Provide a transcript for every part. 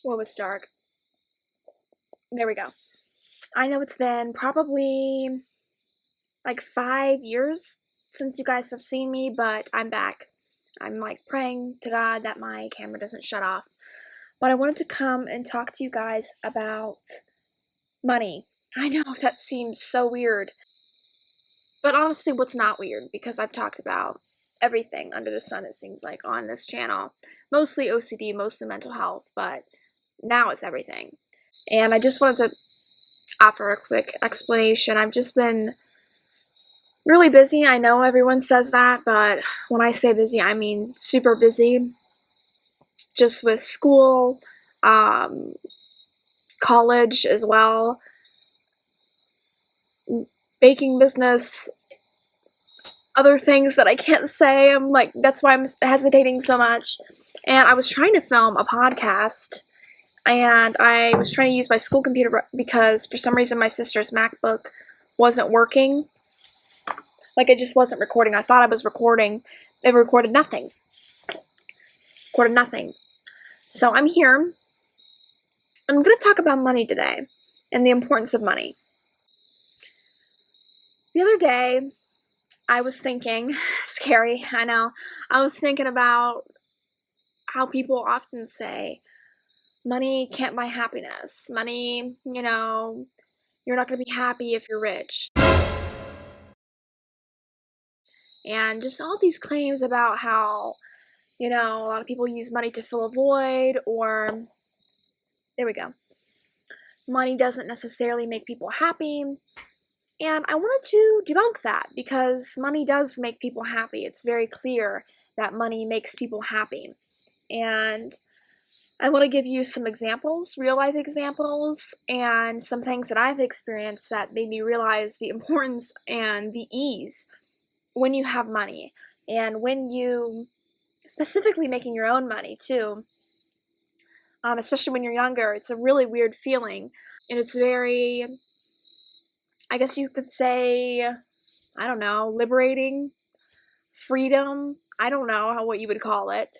What was dark? There we go. I know it's been probably like 5 years since you guys have seen me, but I'm back. I'm like praying to God that my camera doesn't shut off. But I wanted to come and talk to you guys about money. I know that seems so weird. But honestly, what's not weird? Because I've talked about everything under the sun, it seems like, on this channel. Mostly OCD, mostly mental health, but now it's everything. And I just wanted to offer a quick explanation. I've just been really busy. I know everyone says that, but when I say busy, I mean super busy. Just with school, college as well, baking business, other things that I can't say. I'm like, that's why I'm hesitating so much. And I was trying to film a podcast, and I was trying to use my school computer because for some reason my sister's MacBook wasn't working. Like, it just wasn't recording. I thought I was recording. It recorded nothing. Recorded nothing. So I'm here. I'm going to talk about money today and the importance of money. The other day, I was thinking, scary, I know, I was thinking about how people often say, money can't buy happiness. Money, you're not going to be happy if you're rich. And just all these claims about how, a lot of people use money to fill a void, or, there we go. Money doesn't necessarily make people happy. And I wanted to debunk that because money does make people happy. It's very clear that money makes people happy. And I want to give you some examples, real life examples, and some things that I've experienced that made me realize the importance and the ease when you have money. And when you, specifically making your own money too, especially when you're younger, it's a really weird feeling. And it's very, I guess you could say, I don't know, liberating, freedom. I don't know what you would call it.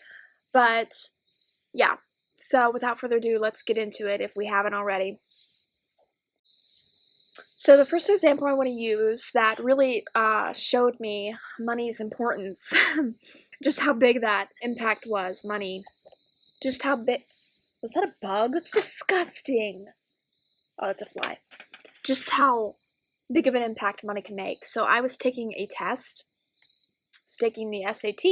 But yeah, so without further ado, let's get into it if we haven't already. So the first example I want to use that really showed me money's importance, just how big that impact was, money. Just how big, was that a bug? That's disgusting. Oh, that's a fly. Just how big of an impact money can make. So I was taking a test. I was taking the SAT.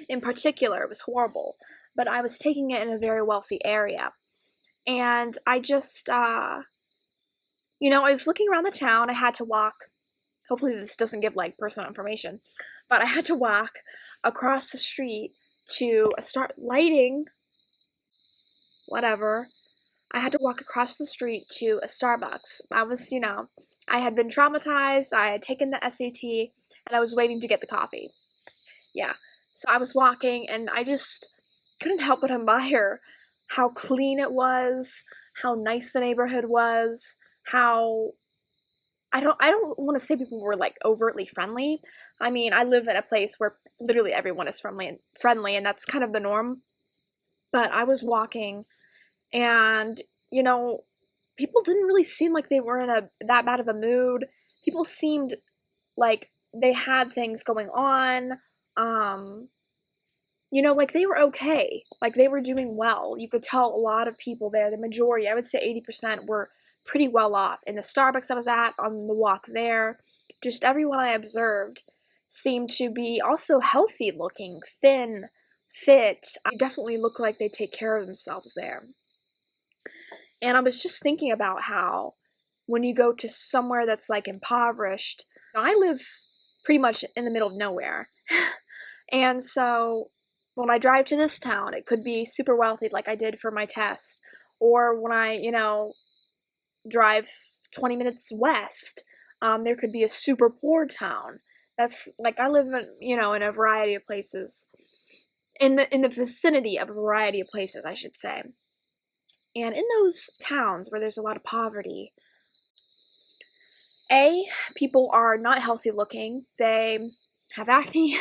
In particular, it was horrible. But I was taking it in a very wealthy area. And I just, I was looking around the town. I had to walk. Hopefully this doesn't give, personal information. But I had to walk across the street to start lighting, whatever. I had to walk across the street to a Starbucks. I was, I had been traumatized. I had taken the SAT, and I was waiting to get the coffee. Yeah. So I was walking, and I just couldn't help but admire how clean it was, how nice the neighborhood was, how I don't want to say people were overtly friendly. I mean, I live in a place where literally everyone is friendly, and that's kind of the norm. But I was walking, and people didn't really seem like they were in that bad of a mood. People seemed like they had things going on. Like they were okay. Like they were doing well. You could tell a lot of people there, the majority, I would say 80%, were pretty well off. In the Starbucks I was at, on the walk there, just everyone I observed seemed to be also healthy looking, thin, fit. I definitely look like they take care of themselves there. And I was just thinking about how when you go to somewhere that's impoverished, I live pretty much in the middle of nowhere. And so when I drive to this town, it could be super wealthy like I did for my test. Or when I, drive 20 minutes west, there could be a super poor town. That's I live in, in a variety of places. In the vicinity of a variety of places, I should say. And in those towns where there's a lot of poverty, people are not healthy looking. They have acne,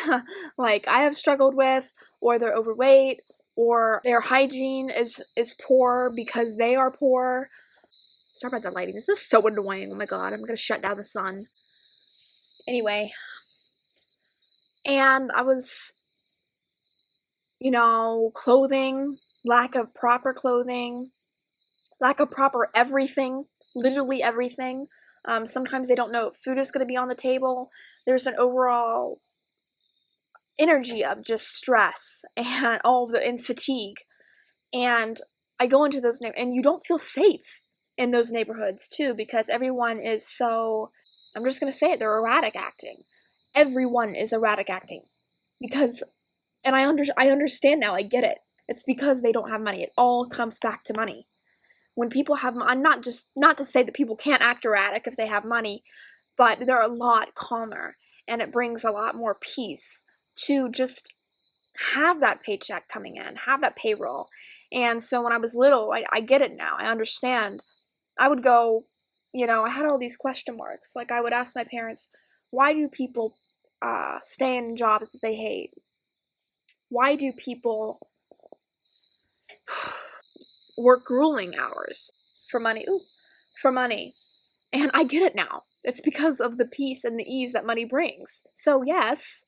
like I have struggled with, or they're overweight, or their hygiene is poor because they are poor. Sorry about the lighting. This is so annoying. Oh my god, I'm gonna shut down the sun. Anyway, and I was, clothing, lack of proper clothing, lack of proper everything, literally everything. Sometimes they don't know if food is going to be on the table. There's an overall energy of just stress and and fatigue. And I go into those and you don't feel safe in those neighborhoods too, because everyone is so, I'm just going to say it, they're erratic acting. Everyone is erratic acting because, and I understand now, I get it. It's because they don't have money. It all comes back to money. When people have, I'm not to say that people can't act erratic if they have money, but they're a lot calmer, and it brings a lot more peace to just have that paycheck coming in, have that payroll. And so when I was little, I get it now. I understand. I would go, I had all these question marks. Like, I would ask my parents, why do people stay in jobs that they hate? Why do people work grueling hours for money? For money. And I get it now. It's because of the peace and the ease that money brings. So yes,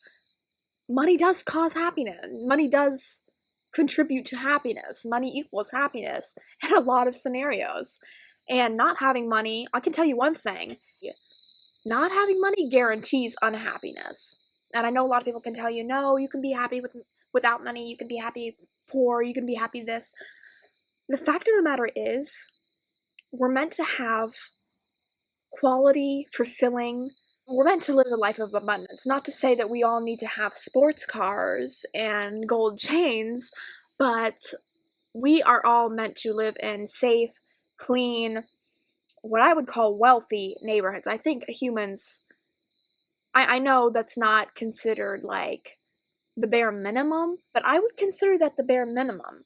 money does cause happiness. Money does contribute to happiness. Money equals happiness in a lot of scenarios. And not having money, I can tell you one thing, not having money guarantees unhappiness. And I know a lot of people can tell you, no, you can be happy without money, you can be happy poor, you can be happy this. The fact of the matter is, we're meant to have quality, fulfilling, we're meant to live a life of abundance. Not to say that we all need to have sports cars and gold chains, but we are all meant to live in safe, clean, what I would call wealthy neighborhoods. I think humans, I know that's not considered like the bare minimum, but I would consider that the bare minimum.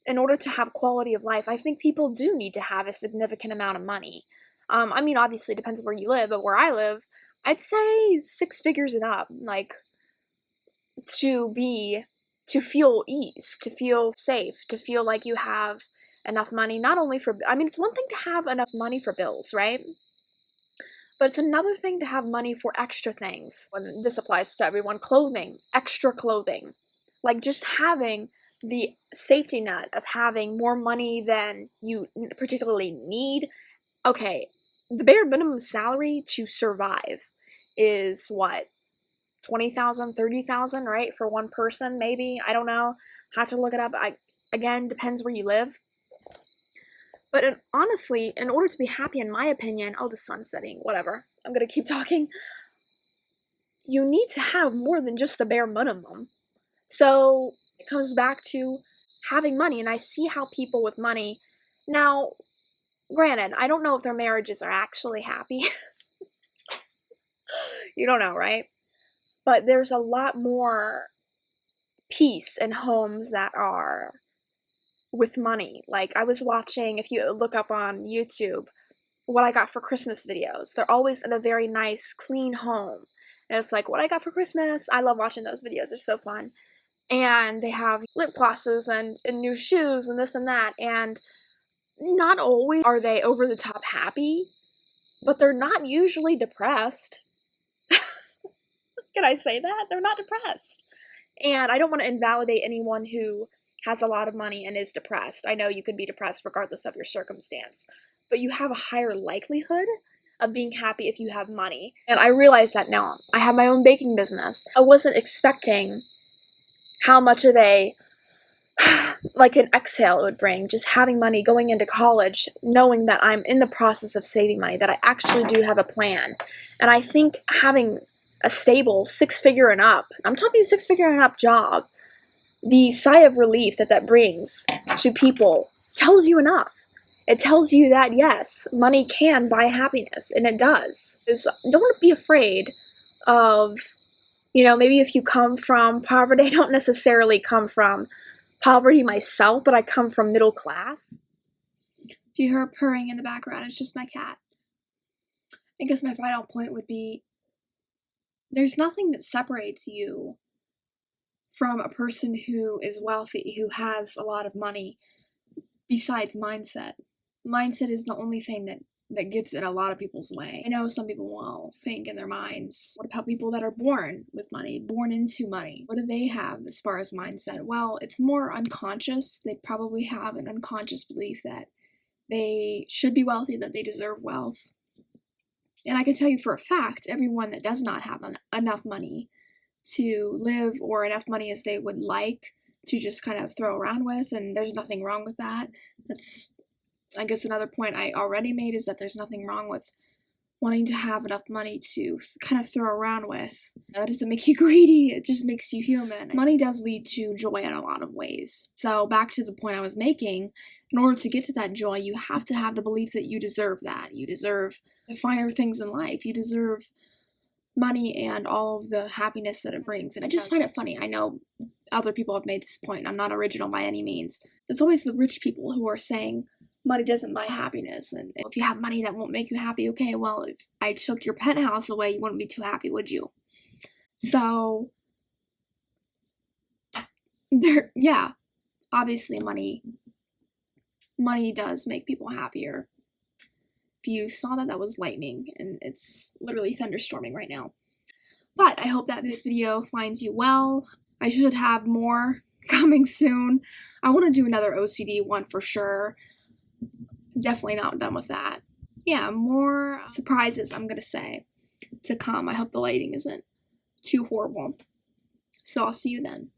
In order to have quality of life, I think people do need to have a significant amount of money. I mean, obviously it depends where you live, but where I live, I'd say 6 figures and up, like, to feel ease, to feel safe, to feel like you have enough money, not only for, I mean, it's one thing to have enough money for bills, right? But it's another thing to have money for extra things. When this applies to everyone, clothing, extra clothing. Like, just having the safety net of having more money than you particularly need. Okay, the bare minimum salary to survive is what? 20,000, 30,000, right? For one person, maybe. I don't know. Have to look it up. Again, depends where you live. But honestly, in order to be happy, in my opinion, oh, the sun's setting, whatever. I'm gonna keep talking. You need to have more than just the bare minimum. So it comes back to having money, and I see how people with money, now, granted, I don't know if their marriages are actually happy. You don't know, right? But there's a lot more peace in homes that are with money. Like, I was watching, if you look up on YouTube, what I got for Christmas videos. They're always in a very nice, clean home. And it's like, what I got for Christmas. I love watching those videos. They're so fun. And they have lip glosses and new shoes and this and that. And not always are they over the top happy, but they're not usually depressed. Can I say that? They're not depressed. And I don't want to invalidate anyone who has a lot of money and is depressed. I know you can be depressed regardless of your circumstance, but you have a higher likelihood of being happy if you have money. And I realize that now. I have my own baking business. I wasn't expecting how much of like an exhale it would bring, just having money, going into college, knowing that I'm in the process of saving money, that I actually do have a plan. And I think having a stable 6-figure and up, I'm talking 6-figure and up job, the sigh of relief that brings to people tells you enough. It tells you that, yes, money can buy happiness, and it does. Don't be afraid of, maybe if you come from poverty. I don't necessarily come from poverty myself, but I come from middle class. If you hear purring in the background, it's just my cat. I guess my final point would be, there's nothing that separates you from a person who is wealthy, who has a lot of money, besides mindset. Mindset is the only thing that gets in a lot of people's way. I know some people will think in their minds, what about people that are born with money, born into money? What do they have as far as mindset? Well, it's more unconscious. They probably have an unconscious belief that they should be wealthy, that they deserve wealth. And I can tell you for a fact, everyone that does not have enough money to live, or enough money as they would like to just kind of throw around with, and there's nothing wrong with that. That's, I guess, another point I already made, is that there's nothing wrong with wanting to have enough money to kind of throw around with. That doesn't make you greedy, it just makes you human. Money does lead to joy in a lot of ways. So back to the point I was making, in order to get to that joy, you have to have the belief that you deserve that. You deserve the finer things in life. You deserve money and all of the happiness that it brings. And I just find it funny. I know other people have made this point. I'm not original by any means. It's always the rich people who are saying, money doesn't buy happiness, and if you have money that won't make you happy. Okay, well, if I took your penthouse away, you wouldn't be too happy, would you? So, yeah, obviously money does make people happier. If you saw that, that was lightning, and it's literally thunderstorming right now. But I hope that this video finds you well. I should have more coming soon. I want to do another OCD one for sure. Definitely not done with that. Yeah, more surprises, I'm gonna say, to come. I hope the lighting isn't too horrible. So I'll see you then.